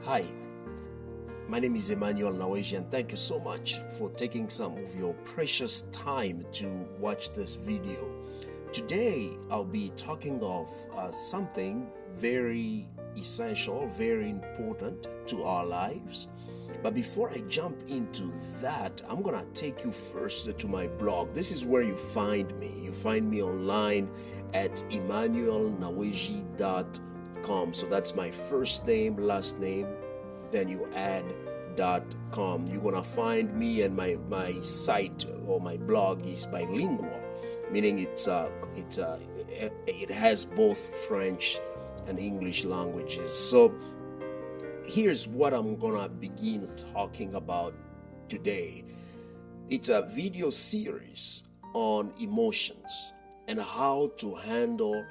Hi, my name is Emmanuel Naweji, and thank you so much for taking some of your precious time to watch this video. Today, I'll be talking of something very essential, very important to our lives. But before I jump into that, I'm going to take you first to my blog. This is where you find me. You find me online at emmanuelnaweji.com. So that's my first name, last name, then you add .com. You're going to find me, and my site or my blog is bilingual, meaning it has both French and English languages. So here's what I'm gonna begin talking about today. It's a video series on emotions and how to handle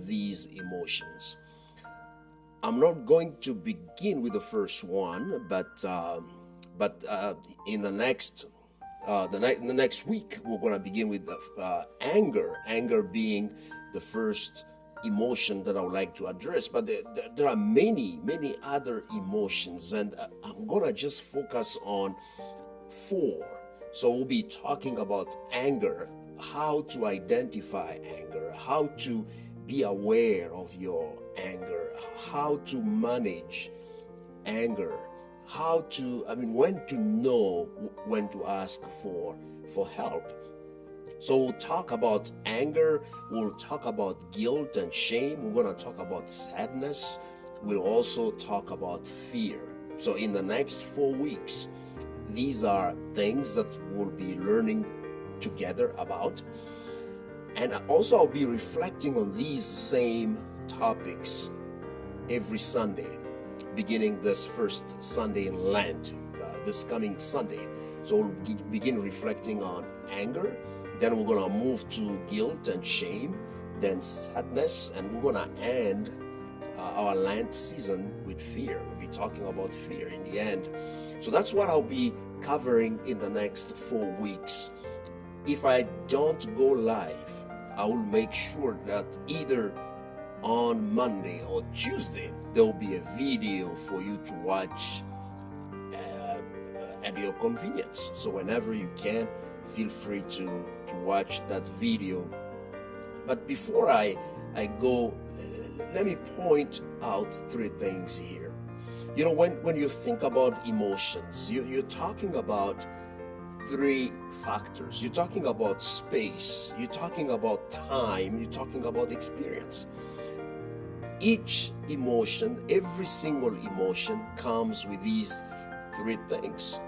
these emotions. I'm not going to begin with the first one, but in the next week we're gonna begin with anger. Anger being the first emotion that I would like to address, but there are many other emotions, and I'm gonna just focus on 4. So we'll be talking about anger, how to identify anger, how to be aware of your anger, how to manage anger, when to know when to ask for help. So we'll talk about anger, we'll talk about guilt and shame, we're going to talk about sadness, we'll also talk about fear. So in the next 4 weeks, these are things that we'll be learning together about. And also I'll be reflecting on these same topics every Sunday, beginning this first Sunday in Lent, this coming Sunday. So we'll begin reflecting on anger. Then we're going to move to guilt and shame, then sadness, and we're going to end our Lent season with fear. We'll be talking about fear in the end. So that's what I'll be covering in the next 4 weeks. If I don't go live, I will make sure that either on Monday or Tuesday, there will be a video for you to watch at your convenience. So whenever you can, feel free to watch that video. But before I go, let me point out 3 things here. You know, when you think about emotions, you're talking about 3 factors. You're talking about space, you're talking about time, you're talking about experience. Each emotion, every single emotion comes with these 3 things.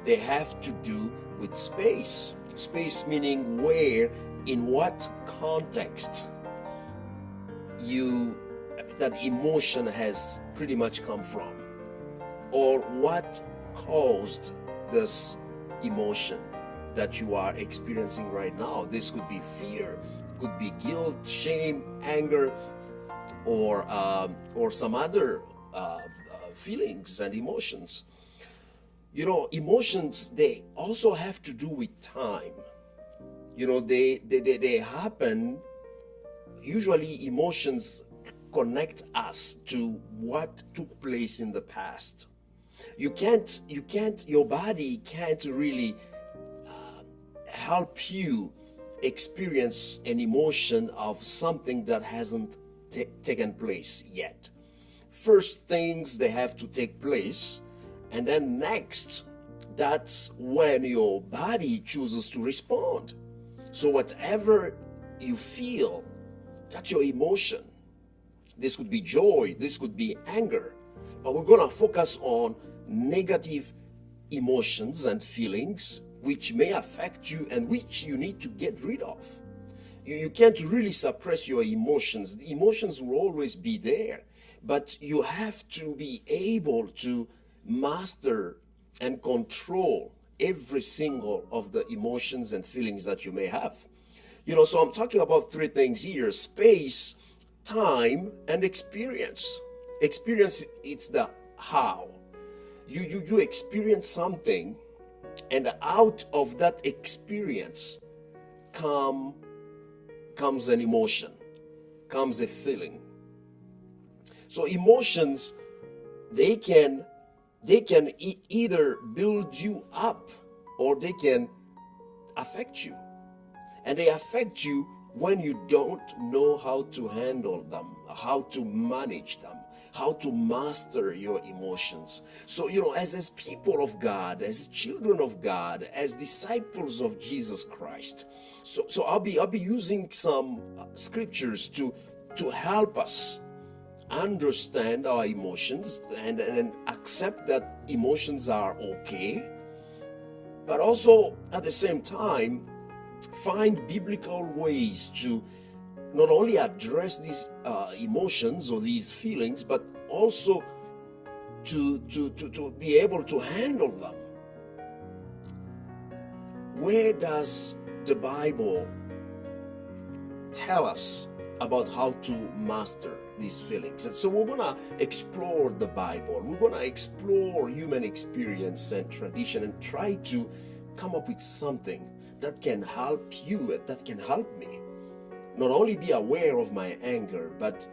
They have to do with space. Space meaning where, in what context that emotion has pretty much come from, or what caused this emotion that you are experiencing right now. This could be fear, could be guilt, shame, anger, or some other feelings and emotions. You know, emotions, they also have to do with time. You know, they happen. Usually emotions connect us to what took place in the past. Your body can't really help you experience an emotion of something that hasn't taken place yet. First things, they have to take place, and then next, that's when your body chooses to respond. So whatever you feel, that's your emotion. This could be joy, this could be anger, but we're going to focus on negative emotions and feelings which may affect you and which you need to get rid of. You can't really suppress your emotions. The emotions will always be there, but you have to be able to master and control every single of the emotions and feelings that you may have. You know, so I'm talking about 3 things here: space, time, and experience. Experience, it's the how. You experience something, and out of that experience comes an emotion, comes a feeling. So emotions they can either build you up or they can affect you. And they affect you when you don't know how to handle them, how to manage them, how to master your emotions. So, as people of God, as children of God, as disciples of Jesus Christ, so I'll be using some scriptures to help us understand our emotions and accept that emotions are okay, but also at the same time find biblical ways to not only address these emotions or these feelings, but also to be able to handle them. Where does the Bible tell us about how to master these feelings? And so we're going to explore the Bible. We're going to explore human experience and tradition and try to come up with something that can help you, that can help me not only be aware of my anger, but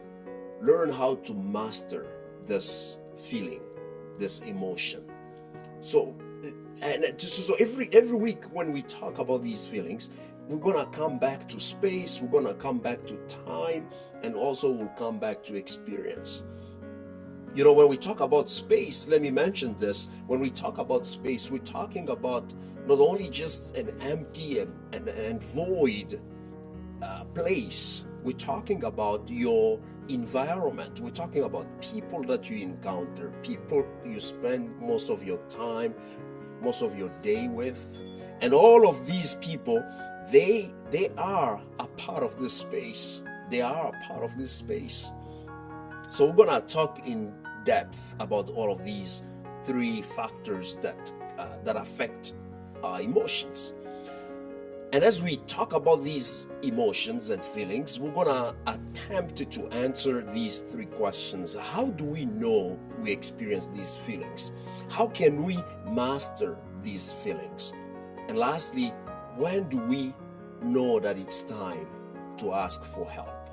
learn how to master this feeling, this emotion. So every week when we talk about these feelings, we're going to come back to space, we're going to come back to time, and also we'll come back to experience. When we talk about space, let me mention this. When we talk about space, we're talking about not only just an empty and void place. We're talking about your environment. We're talking about people that you encounter, people you spend most of your time, most of your day with. And all of these people, they are a part of this space. They are a part of this space. So we're going to talk in depth about all of these three factors that affect our emotions. And as we talk about these emotions and feelings, we're going to attempt to answer these three questions. How do we know we experience these feelings? How can we master these feelings? And lastly, when do we know that it's time to ask for help?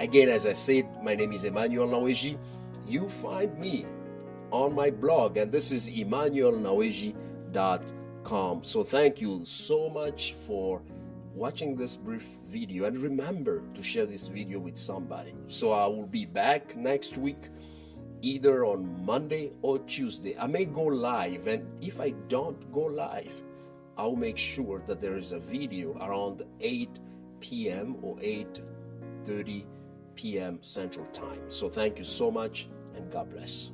Again, as I said, my name is Emmanuel Naweji. You find me on my blog, and this is emmanuelnaweji.com. So thank you so much for watching this brief video, and remember to share this video with somebody. So I will be back next week, either on Monday or Tuesday. I may go live, and if I don't go live, I'll make sure that there is a video around 8 p.m. or 8:30 p.m. Central Time. So thank you so much, and God bless.